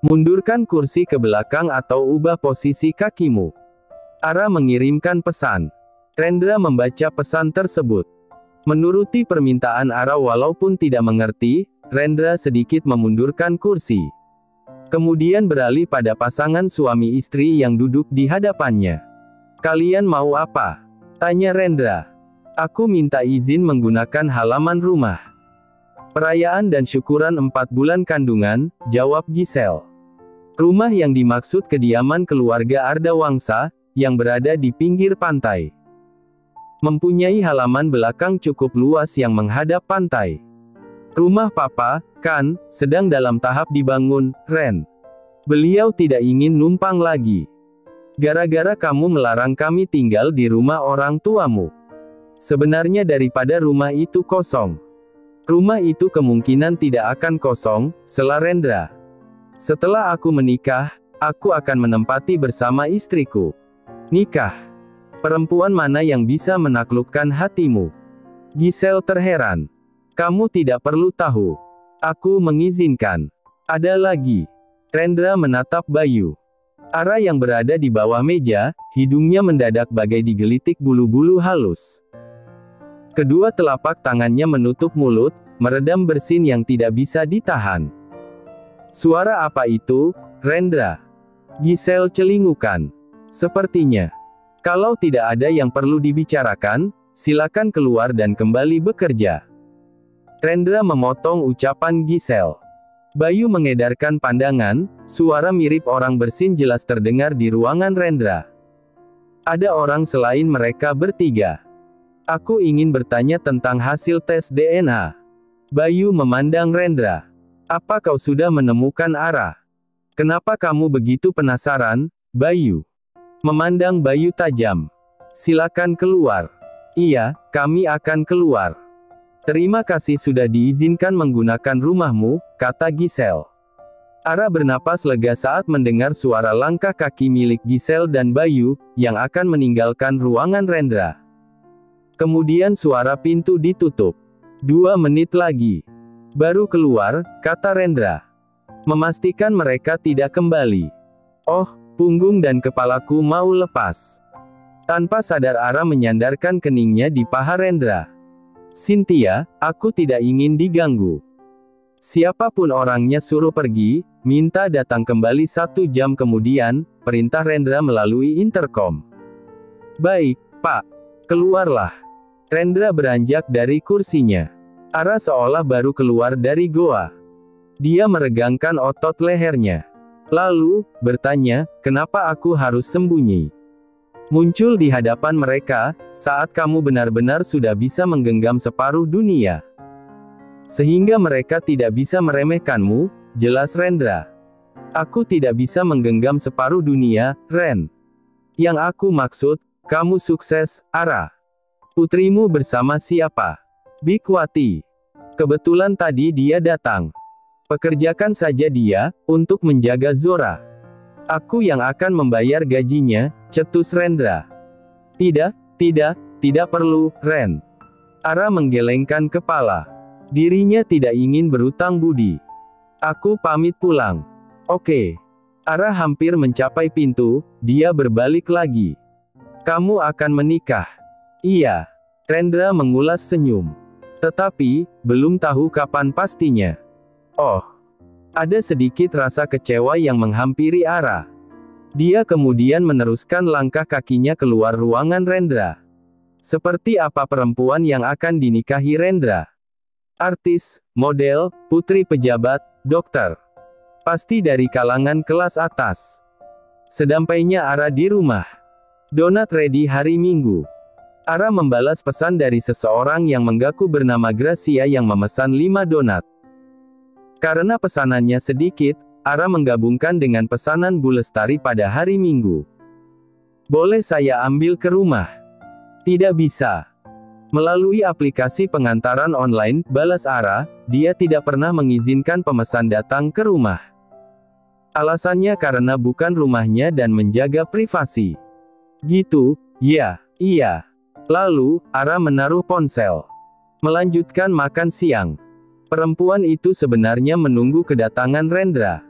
Mundurkan kursi ke belakang atau ubah posisi kakimu. Ara mengirimkan pesan. Rendra membaca pesan tersebut. Menuruti permintaan Ara walaupun tidak mengerti, Rendra sedikit memundurkan kursi. Kemudian beralih pada pasangan suami istri yang duduk di hadapannya. "Kalian mau apa?" tanya Rendra. "Aku minta izin menggunakan halaman rumah." "Perayaan dan syukuran 4 bulan kandungan," jawab Giselle. Rumah yang dimaksud kediaman keluarga Ardawangsa, yang berada di pinggir pantai. Mempunyai halaman belakang cukup luas yang menghadap pantai. "Rumah Papa, kan, sedang dalam tahap dibangun, Ren. Beliau tidak ingin numpang lagi. Gara-gara kamu melarang kami tinggal di rumah orang tuamu. Sebenarnya daripada rumah itu kosong. Rumah itu kemungkinan tidak akan kosong," sela Rendra. "Setelah aku menikah, aku akan menempati bersama istriku." "Nikah? Perempuan mana yang bisa menaklukkan hatimu?" Giselle terheran. "Kamu tidak perlu tahu. Aku mengizinkan." "Ada lagi." Rendra menatap Bayu. Ara yang berada di bawah meja, hidungnya mendadak bagai digelitik bulu-bulu halus. Kedua telapak tangannya menutup mulut, meredam bersin yang tidak bisa ditahan. "Suara apa itu, Rendra?" Giselle celingukan. "Sepertinya. Kalau tidak ada yang perlu dibicarakan, silakan keluar dan kembali bekerja." Rendra memotong ucapan Giselle. Bayu mengedarkan pandangan, suara mirip orang bersin jelas terdengar di ruangan Rendra. "Ada orang selain mereka bertiga. Aku ingin bertanya tentang hasil tes DNA." Bayu memandang Rendra. "Apa kau sudah menemukan Ara? Kenapa kamu begitu penasaran, Bayu?" Memandang Bayu tajam. "Silakan keluar." "Iya, kami akan keluar. Terima kasih sudah diizinkan menggunakan rumahmu," kata Giselle. Ara bernapas lega saat mendengar suara langkah kaki milik Giselle dan Bayu, yang akan meninggalkan ruangan Rendra. Kemudian suara pintu ditutup. "2 menit lagi. Baru keluar," kata Rendra. "Memastikan mereka tidak kembali." "Oh, punggung dan kepalaku mau lepas." Tanpa sadar Ara menyandarkan keningnya di paha Rendra. "Cynthia, aku tidak ingin diganggu. Siapapun orangnya suruh pergi, minta datang kembali 1 jam kemudian," perintah Rendra melalui intercom. "Baik, Pak. Keluarlah." Rendra beranjak dari kursinya. Ara seolah baru keluar dari goa. Dia meregangkan otot lehernya. Lalu, bertanya, "Kenapa aku harus sembunyi?" Muncul di hadapan mereka, saat kamu benar-benar sudah bisa menggenggam separuh dunia. Sehingga mereka tidak bisa meremehkanmu, jelas Rendra. "Aku tidak bisa menggenggam separuh dunia, Ren. Yang aku maksud, kamu sukses, Ara. Putrimu bersama siapa?" "Bikwati. Kebetulan tadi dia datang. Pekerjakan saja dia, untuk menjaga Zora. Aku yang akan membayar gajinya," cetus Rendra. Tidak perlu, Ren." Ara menggelengkan kepala. Dirinya tidak ingin berutang budi. "Aku pamit pulang." "Oke." Ara hampir mencapai pintu, dia berbalik lagi. "Kamu akan menikah?" "Iya." Rendra mengulas senyum. "Tetapi, belum tahu kapan pastinya." "Oh." Ada sedikit rasa kecewa yang menghampiri Ara. Dia kemudian meneruskan langkah kakinya keluar ruangan Rendra. Seperti apa perempuan yang akan dinikahi Rendra? Artis, model, putri pejabat, dokter. Pasti dari kalangan kelas atas. Sedampainya Ara di rumah. "Donat ready hari Minggu." Ara membalas pesan dari seseorang yang mengaku bernama Gracia yang memesan 5 donat. Karena pesanannya sedikit, Ara menggabungkan dengan pesanan Bu Lestari pada hari Minggu. "Boleh saya ambil ke rumah?" "Tidak bisa." Melalui aplikasi pengantaran online, balas Ara, dia tidak pernah mengizinkan pemesan datang ke rumah. Alasannya karena bukan rumahnya dan menjaga privasi. "Gitu, ya, iya." Lalu, Ara menaruh ponsel. Melanjutkan makan siang. Perempuan itu sebenarnya menunggu kedatangan Rendra.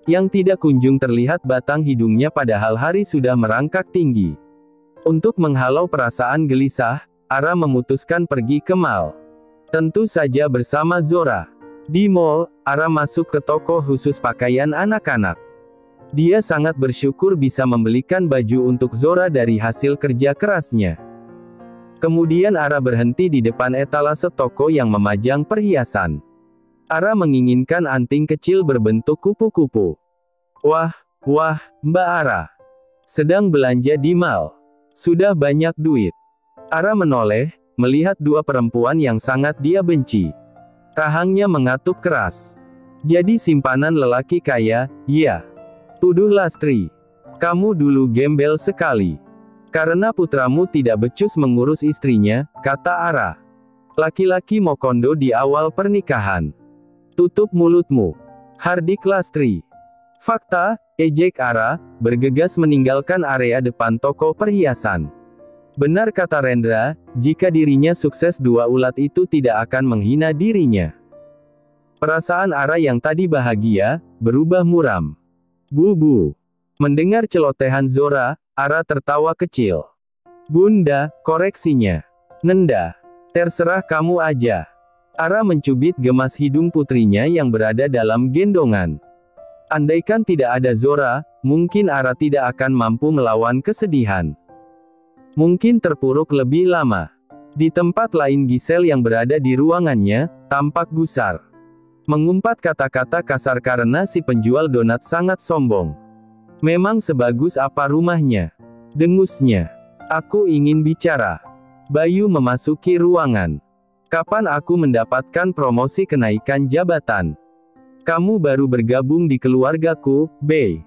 yang tidak kunjung terlihat batang hidungnya padahal hari sudah merangkak tinggi. Untuk menghalau perasaan gelisah, Ara memutuskan pergi ke mall. Tentu saja bersama Zora. Di mall, Ara masuk ke toko khusus pakaian anak-anak. Dia sangat bersyukur bisa membelikan baju untuk Zora dari hasil kerja kerasnya. Kemudian Ara berhenti di depan etalase toko yang memajang perhiasan. Ara menginginkan anting kecil berbentuk kupu-kupu. Wah, Mbak Ara. Sedang belanja di mall. Sudah banyak duit. Ara menoleh, melihat dua perempuan yang sangat dia benci. Rahangnya mengatup keras. Jadi simpanan lelaki kaya, ya. Tuduh Lastri. Kamu dulu gembel sekali. Karena putramu tidak becus mengurus istrinya, kata Ara. Laki-laki mau kondo di awal pernikahan. Tutup mulutmu. Hardik Lastri. Fakta, ejek Ara, bergegas meninggalkan area depan toko perhiasan. Benar kata Rendra, jika dirinya sukses dua ulat itu tidak akan menghina dirinya. Perasaan Ara yang tadi bahagia, berubah muram. Bu. Mendengar celotehan Zora, Ara tertawa kecil. Bunda, koreksinya. Nenda. Terserah kamu aja. Ara mencubit gemas hidung putrinya yang berada dalam gendongan. Andaikan tidak ada Zora, mungkin Ara tidak akan mampu melawan kesedihan. Mungkin terpuruk lebih lama. Di tempat lain Giselle yang berada di ruangannya, tampak gusar. Mengumpat kata-kata kasar karena si penjual donat sangat sombong. Memang sebagus apa rumahnya? Dengusnya. Aku ingin bicara. Bayu memasuki ruangan. Kapan aku mendapatkan promosi kenaikan jabatan? Kamu baru bergabung di keluargaku, Bey.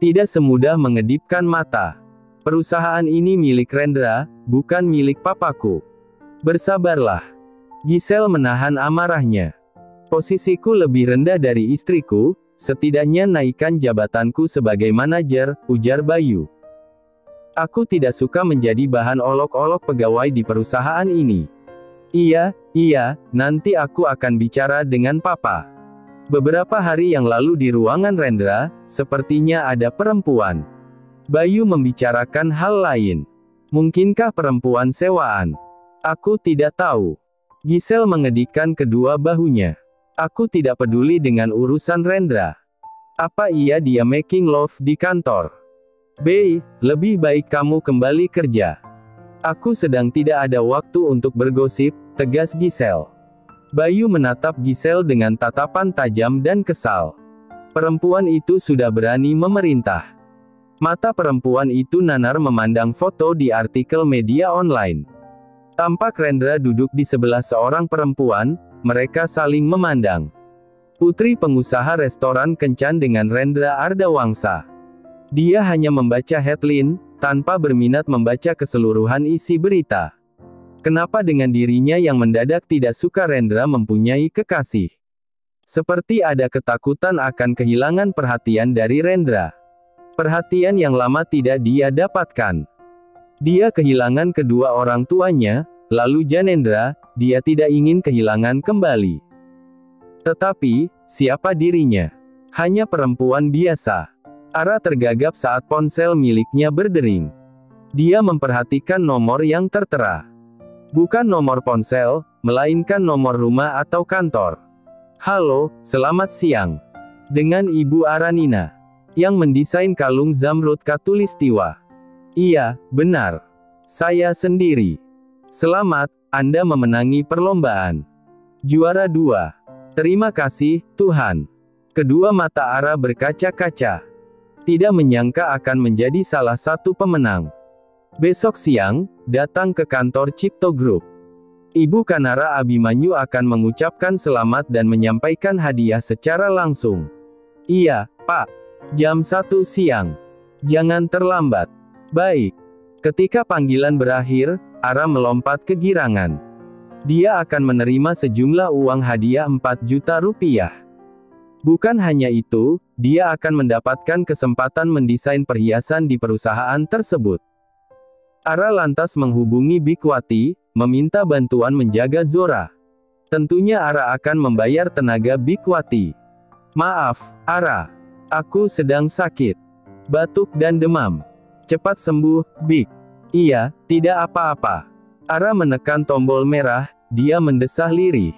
Tidak semudah mengedipkan mata. Perusahaan ini milik Rendra, bukan milik papaku. Bersabarlah. Giselle menahan amarahnya. Posisiku lebih rendah dari istriku, setidaknya naikkan jabatanku sebagai manajer, ujar Bayu. Aku tidak suka menjadi bahan olok-olok pegawai di perusahaan ini. Iya, nanti aku akan bicara dengan papa. Beberapa hari yang lalu di ruangan Rendra, sepertinya ada perempuan. Bayu membicarakan hal lain. Mungkinkah perempuan sewaan? Aku tidak tahu. Giselle mengedikkan kedua bahunya. Aku tidak peduli dengan urusan Rendra. Apa dia making love di kantor? Bey, lebih baik kamu kembali kerja. Aku sedang tidak ada waktu untuk bergosip, tegas Giselle. Bayu menatap Giselle dengan tatapan tajam dan kesal. Perempuan itu sudah berani memerintah. Mata perempuan itu nanar memandang foto di artikel media online. Tampak Rendra duduk di sebelah seorang perempuan, mereka saling memandang. Putri pengusaha restoran kencan dengan Rendra Ardawangsa. Dia hanya membaca headline, tanpa berminat membaca keseluruhan isi berita. Kenapa dengan dirinya yang mendadak tidak suka Rendra mempunyai kekasih? Seperti ada ketakutan akan kehilangan perhatian dari Rendra. Perhatian yang lama tidak dia dapatkan. Dia kehilangan kedua orang tuanya, lalu Janendra, dia tidak ingin kehilangan kembali. Tetapi, siapa dirinya? Hanya perempuan biasa. Ara tergagap saat ponsel miliknya berdering. Dia memperhatikan nomor yang tertera. Bukan nomor ponsel, melainkan nomor rumah atau kantor. Halo, selamat siang. Dengan Ibu Aranina, yang mendesain kalung Zamrud Katulistiwa. Iya, benar. Saya sendiri. Selamat, Anda memenangi perlombaan. Juara 2. Terima kasih, Tuhan. Kedua mata Ara berkaca-kaca. Tidak menyangka akan menjadi salah satu pemenang. Besok siang, datang ke kantor Cipto Group. Ibu Kanara Abimanyu akan mengucapkan selamat dan menyampaikan hadiah secara langsung. Iya, Pak. Jam 1 siang. Jangan terlambat. Baik. Ketika panggilan berakhir, Ara melompat kegirangan. Dia akan menerima sejumlah uang hadiah 4 juta rupiah. Bukan hanya itu, dia akan mendapatkan kesempatan mendesain perhiasan di perusahaan tersebut. Ara lantas menghubungi Bikwati, meminta bantuan menjaga Zora. Tentunya Ara akan membayar tenaga Bikwati. Maaf, Ara. Aku sedang sakit. Batuk dan demam. Cepat sembuh, Big. Iya, tidak apa-apa. Ara menekan tombol merah, dia mendesah lirih.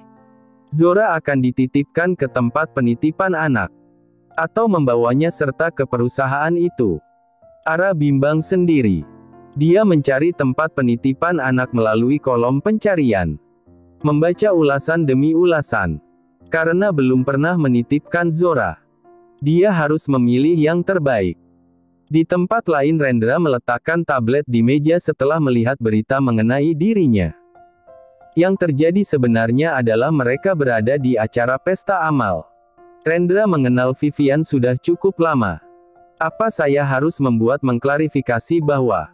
Zora akan dititipkan ke tempat penitipan anak. Atau membawanya serta ke perusahaan itu. Ara bimbang sendiri. Dia mencari tempat penitipan anak melalui kolom pencarian. Membaca ulasan demi ulasan. Karena belum pernah menitipkan Zora. Dia harus memilih yang terbaik. Di tempat lain Rendra meletakkan tablet di meja setelah melihat berita mengenai dirinya. Yang terjadi sebenarnya adalah mereka berada di acara pesta amal. Rendra mengenal Vivian sudah cukup lama. Apa saya harus membuat mengklarifikasi bahwa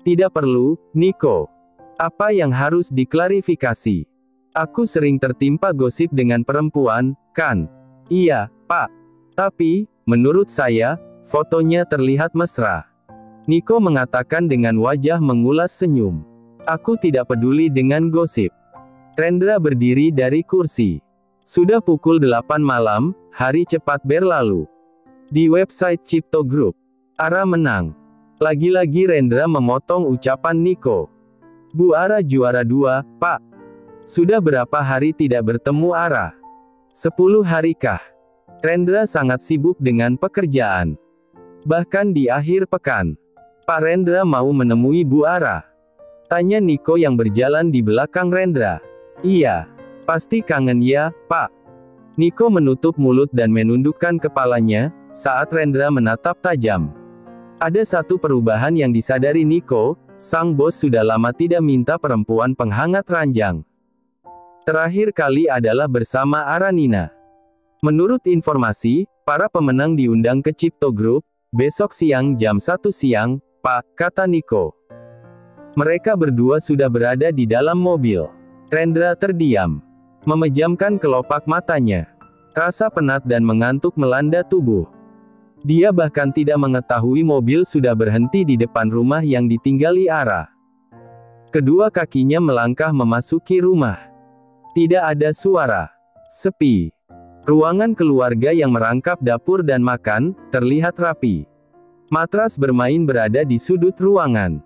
tidak perlu, Nico. Apa yang harus diklarifikasi? Aku sering tertimpa gosip dengan perempuan, kan? Iya, Pak. Tapi, menurut saya, fotonya terlihat mesra. Nico mengatakan dengan wajah mengulas senyum. Aku tidak peduli dengan gosip. Rendra berdiri dari kursi. Sudah pukul 8 malam, hari cepat berlalu. Di website Cipto Group, Ara menang. Lagi-lagi Rendra memotong ucapan Nico. Bu Ara juara 2, Pak. Sudah berapa hari tidak bertemu Ara? 10 hari kah? Rendra sangat sibuk dengan pekerjaan. Bahkan di akhir pekan. Pak Rendra mau menemui Bu Ara. Tanya Nico yang berjalan di belakang Rendra. Iya. Pasti kangen ya, Pak. Nico menutup mulut dan menundukkan kepalanya, saat Rendra menatap tajam. Ada satu perubahan yang disadari Nico, sang bos sudah lama tidak minta perempuan penghangat ranjang. Terakhir kali adalah bersama Aranina. Menurut informasi, para pemenang diundang ke Cipto Group, besok siang jam 1 siang, Pak, kata Nico. Mereka berdua sudah berada di dalam mobil. Rendra terdiam. Memejamkan kelopak matanya. Rasa penat dan mengantuk melanda tubuh. Dia bahkan tidak mengetahui mobil sudah berhenti di depan rumah yang ditinggali Ara. Kedua kakinya melangkah memasuki rumah. Tidak ada suara. Sepi. Ruangan keluarga yang merangkap dapur dan makan, terlihat rapi. Matras bermain berada di sudut ruangan.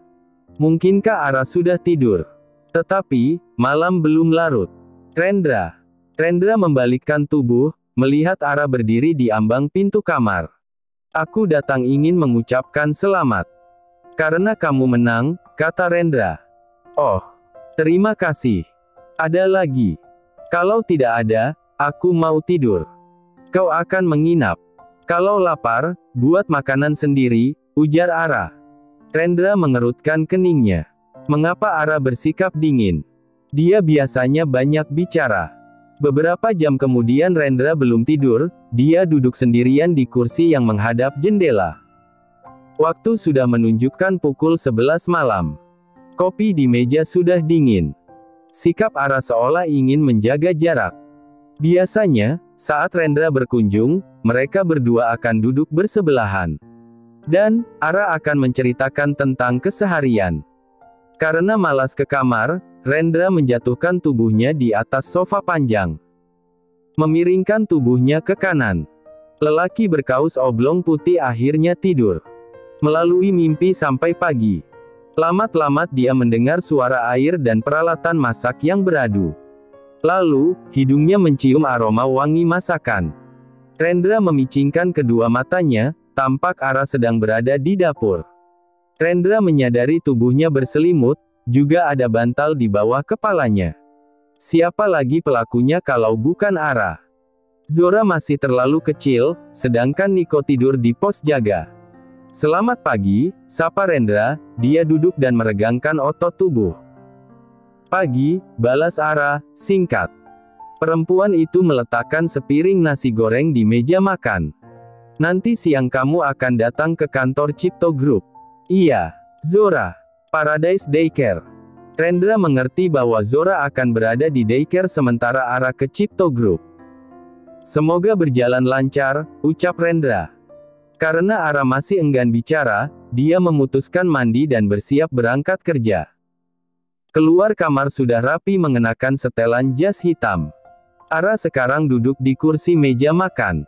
Mungkinkah Ara sudah tidur? Tetapi, malam belum larut. Rendra membalikkan tubuh, melihat Ara berdiri di ambang pintu kamar. Aku datang ingin mengucapkan selamat. Karena kamu menang, kata Rendra. Oh, terima kasih. Ada lagi. Kalau tidak ada, aku mau tidur. Kau akan menginap. Kalau lapar, buat makanan sendiri, ujar Ara. Rendra mengerutkan keningnya. Mengapa Ara bersikap dingin? Dia biasanya banyak bicara. Beberapa jam kemudian Rendra belum tidur, dia duduk sendirian di kursi yang menghadap jendela. Waktu sudah menunjukkan pukul 11 malam. Kopi di meja sudah dingin. Sikap Ara seolah ingin menjaga jarak. Biasanya, saat Rendra berkunjung, mereka berdua akan duduk bersebelahan. Dan, Ara akan menceritakan tentang keseharian. Karena malas ke kamar, Rendra menjatuhkan tubuhnya di atas sofa panjang. Memiringkan tubuhnya ke kanan. Lelaki berkaus oblong putih akhirnya tidur. Melalui mimpi sampai pagi. Lamat-lamat dia mendengar suara air dan peralatan masak yang beradu. Lalu, hidungnya mencium aroma wangi masakan. Rendra memicingkan kedua matanya, tampak Ara sedang berada di dapur. Rendra menyadari tubuhnya berselimut, juga ada bantal di bawah kepalanya. Siapa lagi pelakunya kalau bukan Ara? Zora masih terlalu kecil, sedangkan Nico tidur di pos jaga. Selamat pagi, sapa Rendra, dia duduk dan meregangkan otot tubuh. Pagi, balas Ara, singkat. Perempuan itu meletakkan sepiring nasi goreng di meja makan. Nanti siang kamu akan datang ke kantor Cipto Group. Iya, Zora. Paradise Daycare. Rendra mengerti bahwa Zora akan berada di daycare sementara Ara ke Cipto Group. Semoga berjalan lancar, ucap Rendra. Karena Ara masih enggan bicara, dia memutuskan mandi dan bersiap berangkat kerja. Keluar kamar sudah rapi mengenakan setelan jas hitam. Ara sekarang duduk di kursi meja makan.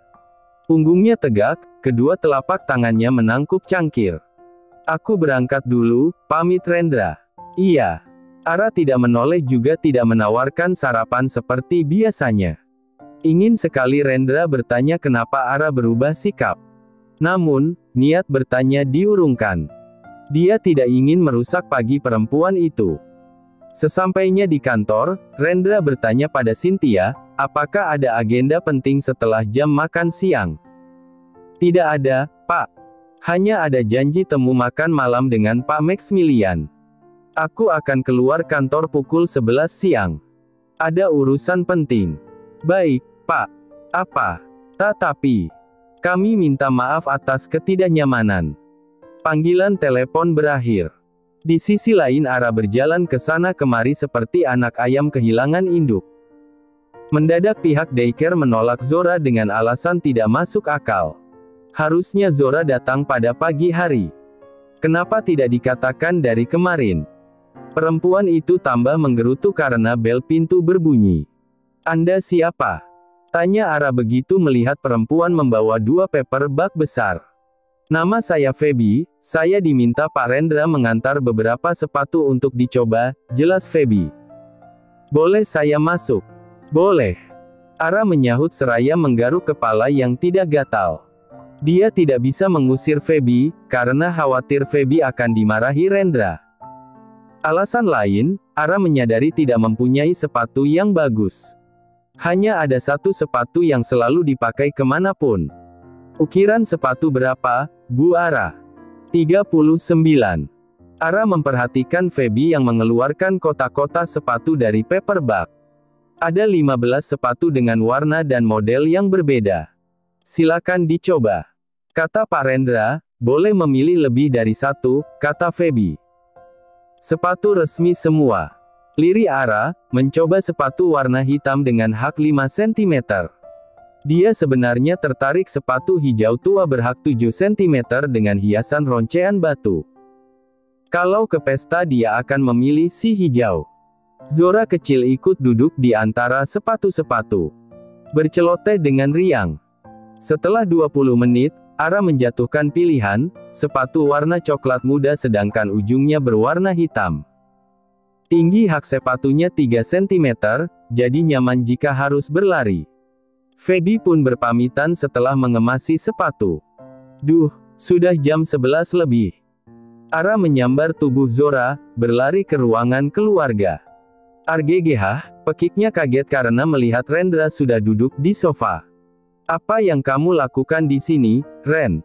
Punggungnya tegak, Kedua telapak tangannya menangkup cangkir. Aku berangkat dulu, pamit Rendra. Iya. Ara tidak menoleh juga tidak menawarkan sarapan seperti biasanya. Ingin sekali Rendra bertanya kenapa Ara berubah sikap. Namun, niat bertanya diurungkan. Dia tidak ingin merusak pagi perempuan itu. Sesampainya di kantor, Rendra bertanya pada Cynthia, apakah ada agenda penting setelah jam makan siang. Tidak ada, Pak. Hanya ada janji temu makan malam dengan Pak Maximilian. Aku akan keluar kantor pukul 11 siang. Ada urusan penting. Baik, Pak. Apa? Tetapi, kami minta maaf atas ketidaknyamanan. Panggilan telepon berakhir. Di sisi lain Ara berjalan ke sana kemari seperti anak ayam kehilangan induk. Mendadak pihak daycare menolak Zora dengan alasan tidak masuk akal. Harusnya Zora datang pada pagi hari. Kenapa tidak dikatakan dari kemarin? Perempuan itu tambah menggerutu karena bel pintu berbunyi. Anda siapa? Tanya Ara begitu melihat perempuan membawa 2 paper bag besar. Nama saya Feby, saya diminta Pak Rendra mengantar beberapa sepatu untuk dicoba, jelas Feby. Boleh saya masuk? Boleh. Ara menyahut seraya menggaruk kepala yang tidak gatal. Dia tidak bisa mengusir Feby, karena khawatir Feby akan dimarahi Rendra. Alasan lain, Ara menyadari tidak mempunyai sepatu yang bagus. Hanya ada satu sepatu yang selalu dipakai kemanapun. Ukiran sepatu berapa, Bu Ara? 39. Ara memperhatikan Feby yang mengeluarkan kotak-kotak sepatu dari paper bag. Ada 15 sepatu dengan warna dan model yang berbeda. Silakan dicoba. Kata Pak Rendra, boleh memilih lebih dari satu, kata Feby. Sepatu resmi semua. Lirik Ara, mencoba sepatu warna hitam dengan hak 5 cm. Dia sebenarnya tertarik sepatu hijau tua berhak 7 cm dengan hiasan roncean batu. Kalau ke pesta dia akan memilih si hijau. Zora kecil ikut duduk di antara sepatu-sepatu. Berceloteh dengan riang. Setelah 20 menit, Ara menjatuhkan pilihan, sepatu warna coklat muda sedangkan ujungnya berwarna hitam. Tinggi hak sepatunya 3 cm, jadi nyaman jika harus berlari. Feby pun berpamitan setelah mengemasi sepatu. Duh, sudah jam 11 lebih. Ara menyambar tubuh Zora, berlari ke ruangan keluarga. Argegeh, pekiknya kaget karena melihat Rendra sudah duduk di sofa. Apa yang kamu lakukan di sini, Ren?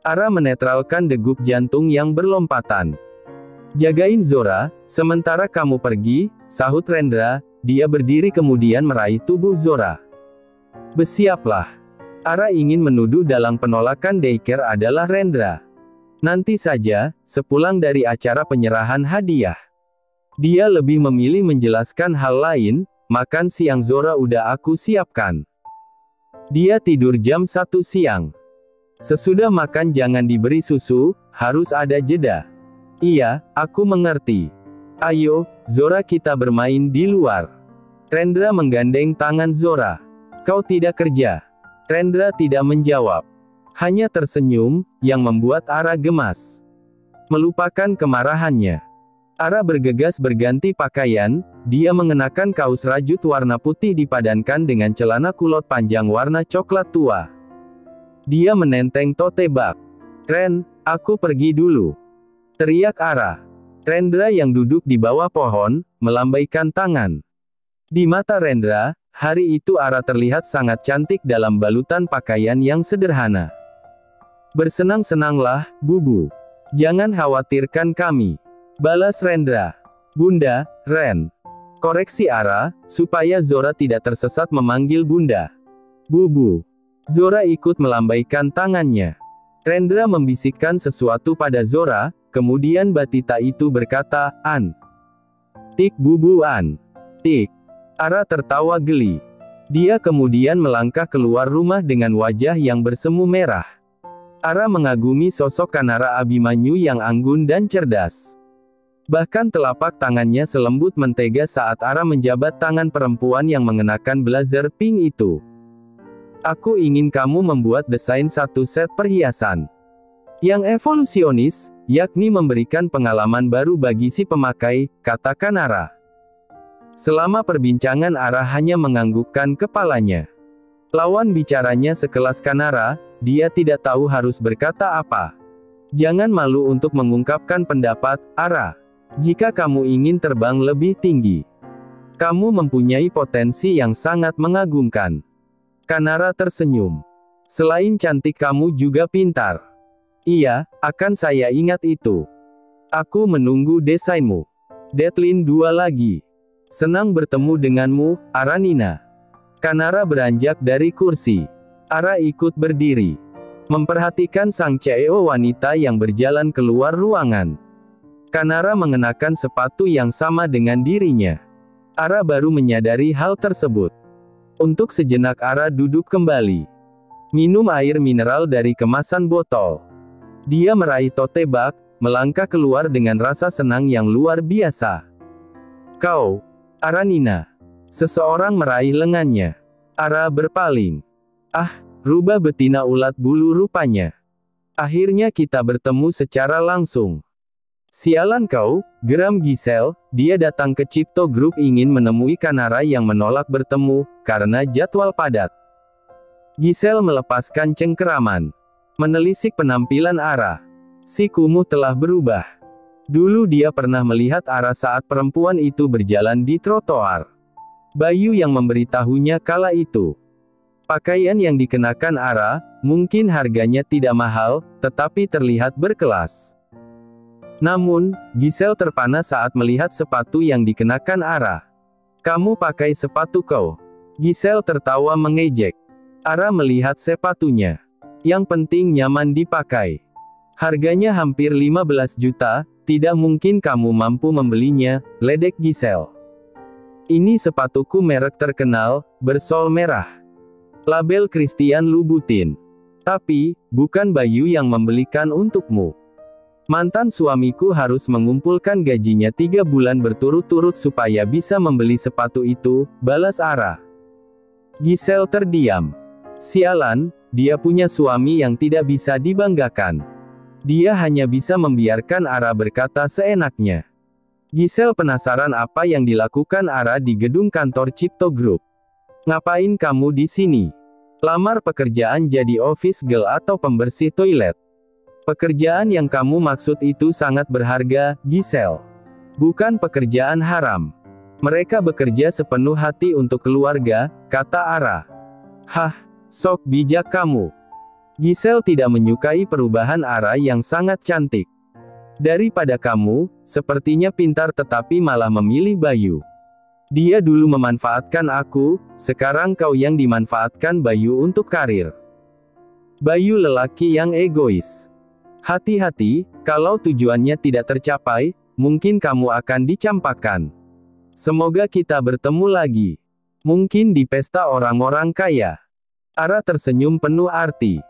Ara menetralkan degup jantung yang berlompatan. Jagain Zora, sementara kamu pergi, sahut Rendra. Dia berdiri kemudian meraih tubuh Zora. Bersiaplah. Ara ingin menuduh dalang penolakan daycare adalah Rendra. Nanti saja, sepulang dari acara penyerahan hadiah. Dia lebih memilih menjelaskan hal lain, makan siang Zora udah aku siapkan. Dia tidur jam 1 siang. Sesudah makan jangan diberi susu, harus ada jeda. Iya, aku mengerti. Ayo, Zora kita bermain di luar. Rendra menggandeng tangan Zora. Kau tidak kerja? Rendra tidak menjawab. Hanya tersenyum, yang membuat Ara gemas. Melupakan kemarahannya. Ara bergegas berganti pakaian, dia mengenakan kaos rajut warna putih dipadankan dengan celana kulot panjang warna coklat tua. Dia menenteng tote bag. Ren, aku pergi dulu. Teriak Ara. Rendra yang duduk di bawah pohon, melambaikan tangan. Di mata Rendra, hari itu Ara terlihat sangat cantik dalam balutan pakaian yang sederhana. Bersenang-senanglah, Bubu. Jangan khawatirkan kami. Balas Rendra. Bunda, Ren. Koreksi Ara, supaya Zora tidak tersesat memanggil Bunda. Bubu. Zora ikut melambaikan tangannya. Rendra membisikkan sesuatu pada Zora, kemudian batita itu berkata, An. Tik Bubu An. Tik. Ara tertawa geli. Dia kemudian melangkah keluar rumah dengan wajah yang bersemu merah. Ara mengagumi sosok Kanara Abimanyu yang anggun dan cerdas. Bahkan telapak tangannya selembut mentega saat Ara menjabat tangan perempuan yang mengenakan blazer pink itu. Aku ingin kamu membuat desain satu set perhiasan yang evolusionis, yakni memberikan pengalaman baru bagi si pemakai, kata Kanara. Selama perbincangan Ara hanya menganggukkan kepalanya. Lawan bicaranya sekelas Kanara, dia tidak tahu harus berkata apa. Jangan malu untuk mengungkapkan pendapat, Ara. Jika kamu ingin terbang lebih tinggi, kamu mempunyai potensi yang sangat mengagumkan. Kanara tersenyum. Selain cantik kamu juga pintar. Iya, akan saya ingat itu. Aku menunggu desainmu. Deadline 2 lagi. Senang bertemu denganmu, Aranina. Kanara beranjak dari kursi. Ara ikut berdiri. Memperhatikan sang CEO wanita yang berjalan keluar ruangan. Kanara mengenakan sepatu yang sama dengan dirinya. Ara baru menyadari hal tersebut. Untuk sejenak Ara duduk kembali. Minum air mineral dari kemasan botol. Dia meraih tote bag, melangkah keluar dengan rasa senang yang luar biasa. Kau, Aranina. Seseorang meraih lengannya. Ara berpaling. Ah, rubah betina ulat bulu rupanya. Akhirnya kita bertemu secara langsung. Sialan kau, geram Giselle, dia datang ke Cipto Group ingin menemui Kanara yang menolak bertemu, karena jadwal padat. Giselle melepaskan cengkeraman. Menelisik penampilan Ara. Si kumuh telah berubah. Dulu dia pernah melihat Ara saat perempuan itu berjalan di trotoar. Bayu yang memberitahunya kala itu. Pakaian yang dikenakan Ara, mungkin harganya tidak mahal, tetapi terlihat berkelas. Namun, Giselle terpana saat melihat sepatu yang dikenakan Ara. Kamu pakai sepatu kau? Giselle tertawa mengejek. Ara melihat sepatunya. Yang penting nyaman dipakai. Harganya hampir 15 juta, tidak mungkin kamu mampu membelinya, ledek Giselle. Ini sepatuku merek terkenal, bersol merah. Label Christian Louboutin. Tapi, bukan Bayu yang membelikan untukmu. Mantan suamiku harus mengumpulkan gajinya 3 bulan berturut-turut supaya bisa membeli sepatu itu, balas Ara. Giselle terdiam. Sialan, dia punya suami yang tidak bisa dibanggakan. Dia hanya bisa membiarkan Ara berkata seenaknya. Giselle penasaran apa yang dilakukan Ara di gedung kantor Cipto Group. Ngapain kamu di sini? Lamar pekerjaan jadi office girl atau pembersih toilet? Pekerjaan yang kamu maksud itu sangat berharga, Giselle. Bukan pekerjaan haram. Mereka bekerja sepenuh hati untuk keluarga, kata Ara. Hah? Sok bijak kamu. Giselle tidak menyukai perubahan Ara yang sangat cantik. Daripada kamu, sepertinya pintar tetapi malah memilih Bayu. Dia dulu memanfaatkan aku, sekarang kau yang dimanfaatkan Bayu untuk karir. Bayu lelaki yang egois. Hati-hati, kalau tujuannya tidak tercapai, mungkin kamu akan dicampakkan. Semoga kita bertemu lagi. Mungkin di pesta orang-orang kaya. Ara tersenyum penuh arti.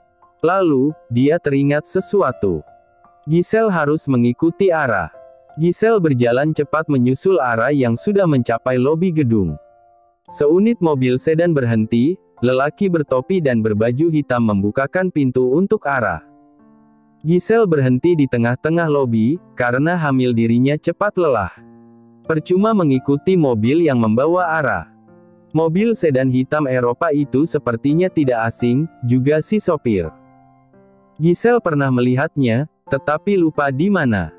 Lalu, dia teringat sesuatu. Giselle harus mengikuti Ara. Giselle berjalan cepat menyusul Ara yang sudah mencapai lobi gedung. Seunit mobil sedan berhenti, lelaki bertopi dan berbaju hitam membukakan pintu untuk Ara. Giselle berhenti di tengah-tengah lobi, karena hamil dirinya cepat lelah. Percuma mengikuti mobil yang membawa Ara. Mobil sedan hitam Eropa itu sepertinya tidak asing, juga si sopir. Giselle pernah melihatnya, tetapi lupa di mana.